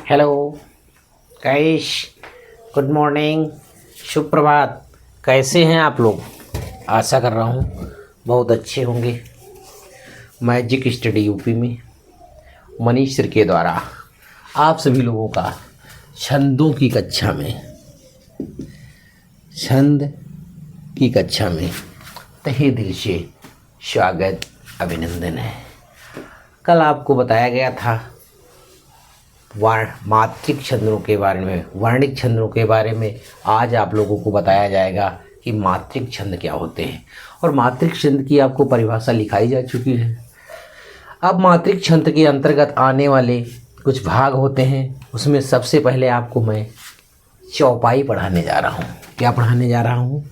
Hello cash, good morning, शुभ प्रभात। कैसे हैं आप लोग? आशा कर रहा हूँ बहुत अच्छे होंगे। मैजिक स्टडी यूपी में मनीष सर के द्वारा आप सभी लोगों का छंदों की कक्षा में तहे दिल से स्वागत अभिनंदन है। कल आपको बताया गया था मात्रिक छंदों के बारे में, वर्णिक छंदों के बारे में। आज आप लोगों को बताया जाएगा कि मात्रिक छंद क्या होते हैं और मात्रिक छंद की आपको परिभाषा लिखाई जा चुकी है। अब मात्रिक छंद के अंतर्गत आने वाले कुछ भाग होते हैं, उसमें सबसे पहले आपको मैं चौपाई पढ़ाने जा रहा हूँ। क्या पढ़ाने जा रहा हूँ?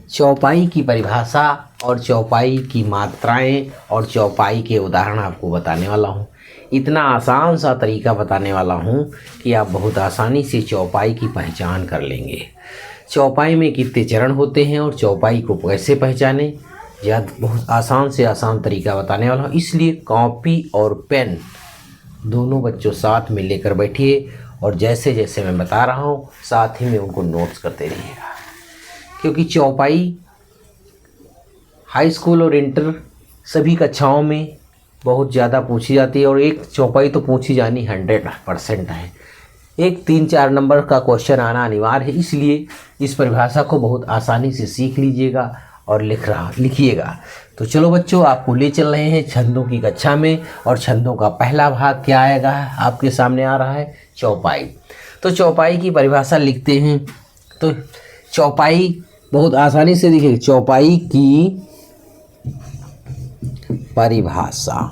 चौपाई की परिभाषा और चौपाई की मात्राएं और चौपाई के उदाहरण आपको बताने वाला हूँ। इतना आसान सा तरीका बताने वाला हूँ कि आप बहुत आसानी से चौपाई की पहचान कर लेंगे। चौपाई में कितने चरण होते हैं और चौपाई को कैसे पहचानें, यह बहुत आसान से आसान तरीका बताने वाला हूँ। इसलिए कॉपी और पेन दोनों बच्चों साथ में लेकर बैठिए और जैसे जैसे मैं बता रहा हूँ साथ ही में उनको नोट्स करते रहिएगा, क्योंकि चौपाई हाई स्कूल और इंटर सभी कक्षाओं में बहुत ज़्यादा पूछी जाती है और एक चौपाई तो पूछी जानी 100% है। एक 3-4 नंबर का क्वेश्चन आना अनिवार्य है, इसलिए इस परिभाषा को बहुत आसानी से सीख लीजिएगा और लिखिएगा। तो चलो बच्चों, आपको ले चल रहे हैं छंदों की कक्षा में और छंदों का पहला भाग क्या आएगा आपके सामने आ रहा है, चौपाई। तो चौपाई की परिभाषा लिखते हैं। तो चौपाई बहुत आसानी से लिखिए। चौपाई की परिभाषा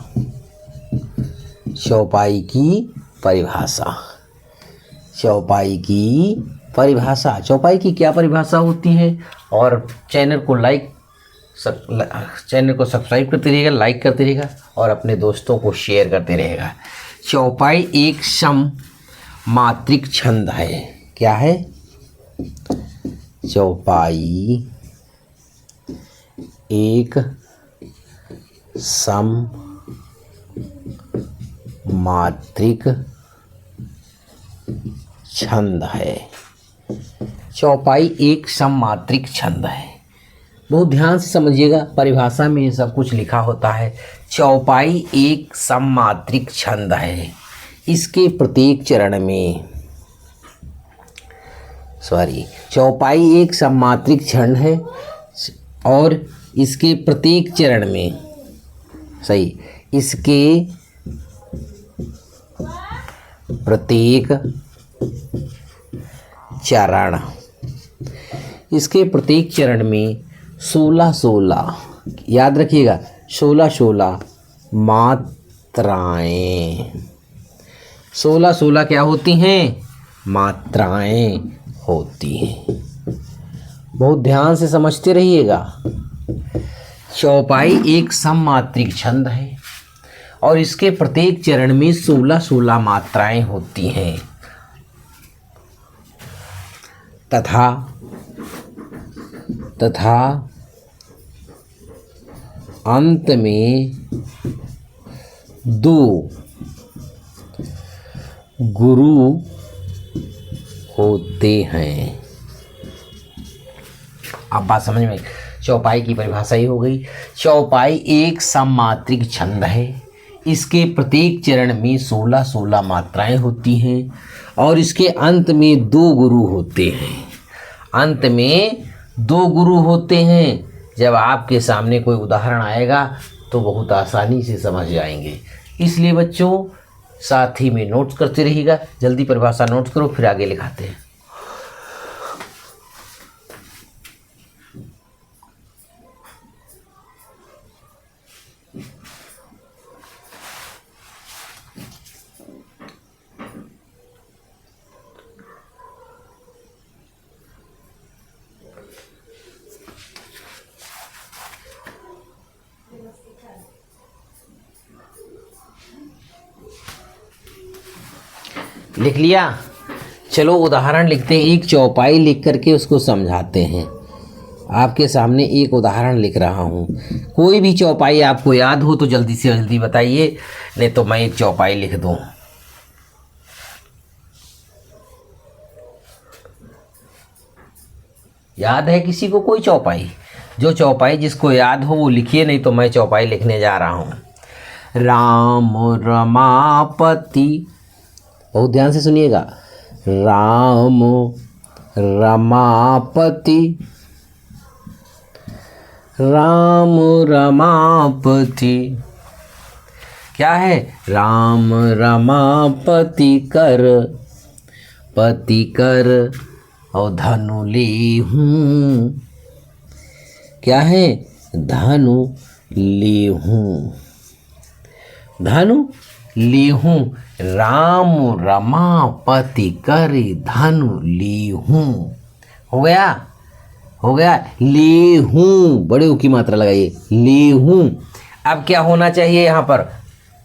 चौपाई की क्या परिभाषा होती है। और चैनल को सब्सक्राइब करते रहिएगा, लाइक करते रहिएगा और अपने दोस्तों को शेयर करते रहिएगा। चौपाई एक सममात्रिक छंद है। क्या है? चौपाई एक सममात्रिक छंद है। चौपाई एक सममात्रिक छंद है। बहुत ध्यान से समझिएगा, परिभाषा में ये सब कुछ लिखा होता है। चौपाई एक सममात्रिक छंद है। इसके प्रत्येक चरण में चौपाई एक सममात्रिक छंद है और इसके प्रत्येक चरण में इसके प्रत्येक चरण में 16 याद रखिएगा, 16 मात्राएं। 16 क्या होती हैं? मात्राएं होती हैं। बहुत ध्यान से समझते रहिएगा। चौपाई एक सममात्रिक छंद है और इसके प्रत्येक चरण में 16 मात्राएं होती हैं तथा अंत में 2 गुरु होते हैं। अब बात समझ में, चौपाई की परिभाषा ही हो गई। चौपाई एक सममात्रिक छंद है। इसके प्रत्येक चरण में 16 मात्राएं होती हैं और इसके अंत में 2 गुरु होते हैं। जब आपके सामने कोई उदाहरण आएगा तो बहुत आसानी से समझ जाएंगे। इसलिए बच्चों साथ ही में नोट्स करते रहिएगा। जल्दी परिभाषा नोट्स करो, फिर आगे लिखाते हैं। लिख लिया? चलो उदाहरण लिखते हैं। एक चौपाई लिख करके उसको समझाते हैं। आपके सामने एक उदाहरण लिख रहा हूँ। कोई भी चौपाई आपको याद हो तो जल्दी से जल्दी बताइए, नहीं तो मैं एक चौपाई लिख दूँ। याद है किसी को कोई चौपाई? जो चौपाई जिसको याद हो वो लिखिए, नहीं तो मैं चौपाई लिखने जा रहा हूँ। राम रमापति, बहुत ध्यान से सुनिएगा। राम रमापति, राम रमापति, क्या है? राम रमापति कर, पति कर और धनु ली हूँ। क्या है? धनु ली हूँ, धनु ली हूँ। राम रमापति कर धनु ली हूँ। हो गया? हो गया। ली हूँ, बड़े ऊ की मात्रा लगाइए, ली हूँ। अब क्या होना चाहिए यहाँ पर?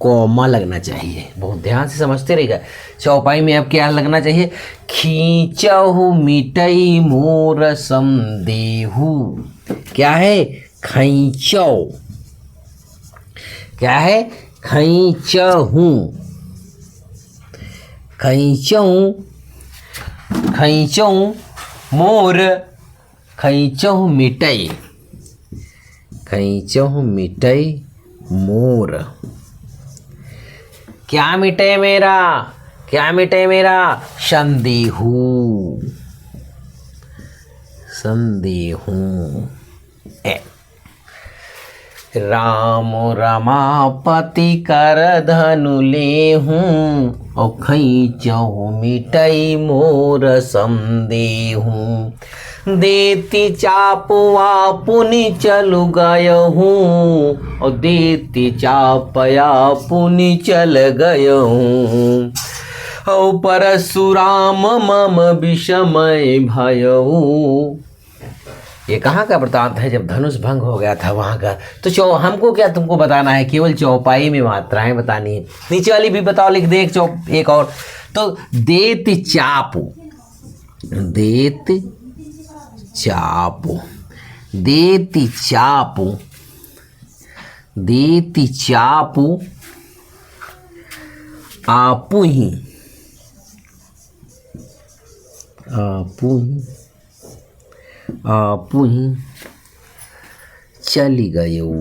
कॉमा लगना चाहिए। बहुत ध्यान से समझते रहिएगा। चौपाई में अब क्या लगना चाहिए? खींचहु मिटई मोर समदेहु। क्या है? खींचो। क्या है? खींचहु, खींचहु, खींचहु मोर, खींचहु मिटई, खींचहु मिटई मोर। क्या मिटे मेरा? क्या मिटे मेरा? संदेहु, संदेहु। राम रमापति कर धनु लेहूँ और खींचहु मिटई मोर समदेहूँ। देती चापुआ पुनि चलु गयहूँ और देती चापया पुनि चल गयहूँ। औ परशुराम मम विषमय भयहूँ। ये कहाँ का वृतांत है? जब धनुष भंग हो गया था वहाँ का। तो हमको क्या तुमको बताना है? केवल चौपाई में मात्राएं बतानी है। नीचे वाली भी बताओ, लिख दे एक और। तो देत चापू, देत चापू, देती चापू, देती चापू आपू ही, आपू ही, आपू ही चली गयो।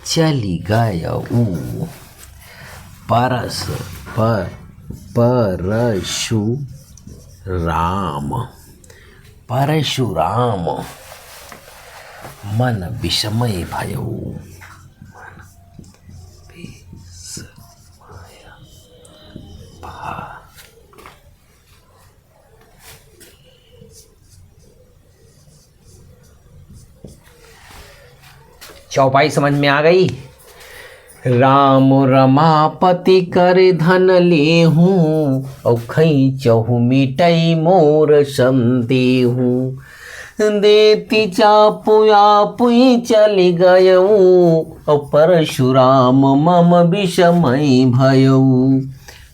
चली गयो। परस पर परशुराम, परशुराम मन विषमय भयो। चौपाई समझ में आ गई? राम रमापति कर धन लेहूँ और खींचहु मिटई मोर समदेहूँ। देती चापुया पुई चली गयऊँ और परशुराम मम विषमय भयऊ।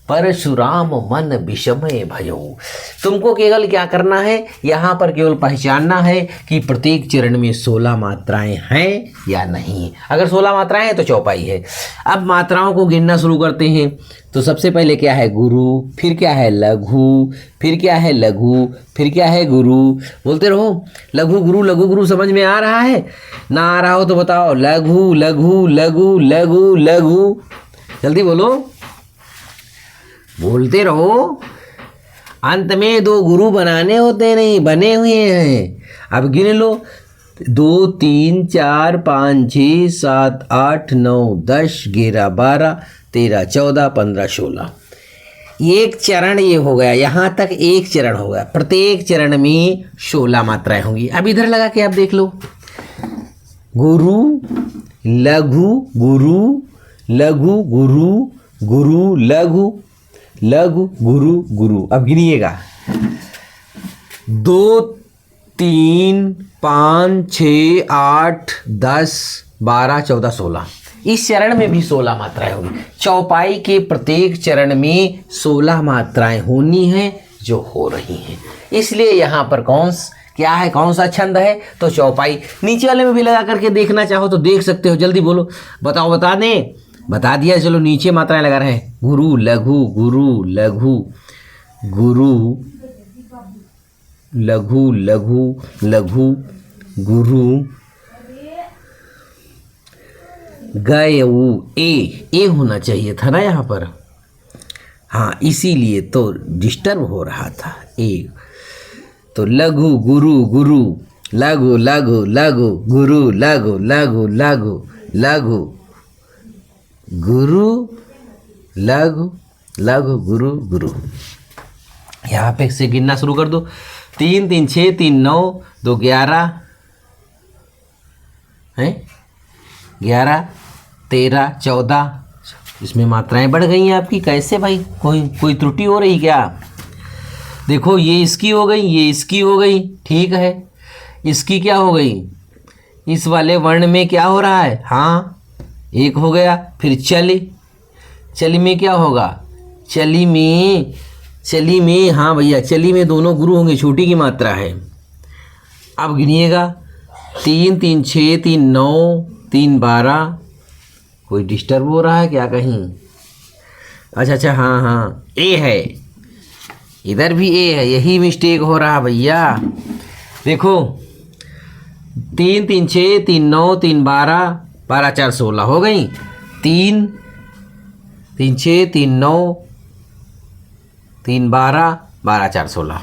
परशुराम मन विषमय भयऊ। तुमको केवल क्या करना है? यहाँ पर केवल पहचानना है कि प्रत्येक चरण में 16 मात्राएं हैं या नहीं। अगर 16 मात्राएं हैं तो चौपाई है। अब मात्राओं को गिनना शुरू करते हैं। तो सबसे पहले क्या है? गुरु, फिर क्या है? लघु, फिर क्या है? लघु, फिर क्या है? गुरु। बोलते रहो, लघु गुरु, लघु गुरु। समझ में आ रहा है? ना आ रहा हो तो बताओ। लघु लघु लघु लघु लघु, जल्दी बोलो, बोलते रहो। अंत में 2 गुरु बनाने होते नहीं, बने हुए हैं। अब गिन लो, 2 3 4 5 6 7 8 9 10 11 12 13 14 15 16। एक चरण ये हो गया, यहाँ तक एक चरण हो गया। प्रत्येक चरण में 16 मात्राएं होंगी। अब इधर लगा के आप देख लो, गुरु लघु गुरु, लघु गुरु, गुरु लघु, लघु गुरु गुरु। अब गिनिएगा, 2 3 5 6 8 10 12 14 16। इस चरण में भी 16 मात्राएं होगी। चौपाई के प्रत्येक चरण में 16 मात्राएं होनी हैं जो हो रही हैं। इसलिए यहाँ पर क्या है, कौन सा छंद है, तो चौपाई। नीचे वाले में भी लगा करके देखना चाहो तो देख सकते हो। जल्दी बोलो, बताओ, बता दें, बता दिया। चलो नीचे मात्राएं लगा रहे हैं, गुरु लघु, गुरु लघु, गुरु लघु, लघु लघु, गुरु, गए, ए होना चाहिए था ना यहाँ पर, हाँ, इसीलिए तो डिस्टर्ब हो रहा था। ए तो लघु, गुरु, गुरु, लघु, लघु, लघु, गुरु, लघु, लघु, लघु, लघु, गुरु, लघु, लघु, गुरु, गुरु। यहाँ पे से गिनना शुरू कर दो। 3 3 6 3 9 2 11 है, 11 13 14। इसमें मात्राएं बढ़ गई हैं आपकी। कैसे भाई, कोई त्रुटि हो रही क्या? देखो, ये इसकी हो गई, ये इसकी हो गई, ठीक है। इसकी क्या हो गई, इस वाले वर्ण में क्या हो रहा है, हाँ, एक हो गया। फिर चली में क्या होगा, चली में, हाँ भैया, चली में दोनों गुरु होंगे, छोटी की मात्रा है। अब गिनिएगा, 3 3 6 3 9 3 12। कोई डिस्टर्ब हो रहा है क्या कहीं? अच्छा, हाँ, ए है, इधर भी ए है, यही मिस्टेक हो रहा भैया। देखो, 3 3 6 3 9 3 12, 12 4 16 हो गई। 3 3 6 3 9 3 12, 12 4 16।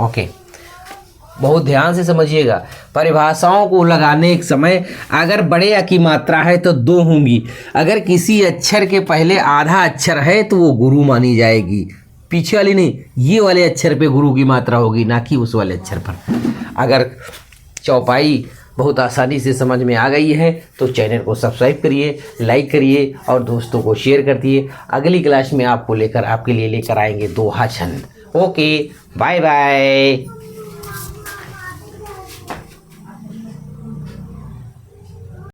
ओके, बहुत ध्यान से समझिएगा। परिभाषाओं को लगाने के समय अगर बड़े अ की मात्रा है तो 2 होंगी। अगर किसी अक्षर के पहले आधा अक्षर है तो वो गुरु मानी जाएगी, पीछे वाली नहीं, ये वाले अक्षर पे गुरु की मात्रा होगी, ना कि उस वाले अक्षर पर। अगर चौपाई बहुत आसानी से समझ में आ गई है तो चैनल को सब्सक्राइब करिए, लाइक करिए और दोस्तों को शेयर कर दिए। अगली क्लास में आपके लिए लेकर आएंगे दोहा छंद। Okay, bye bye.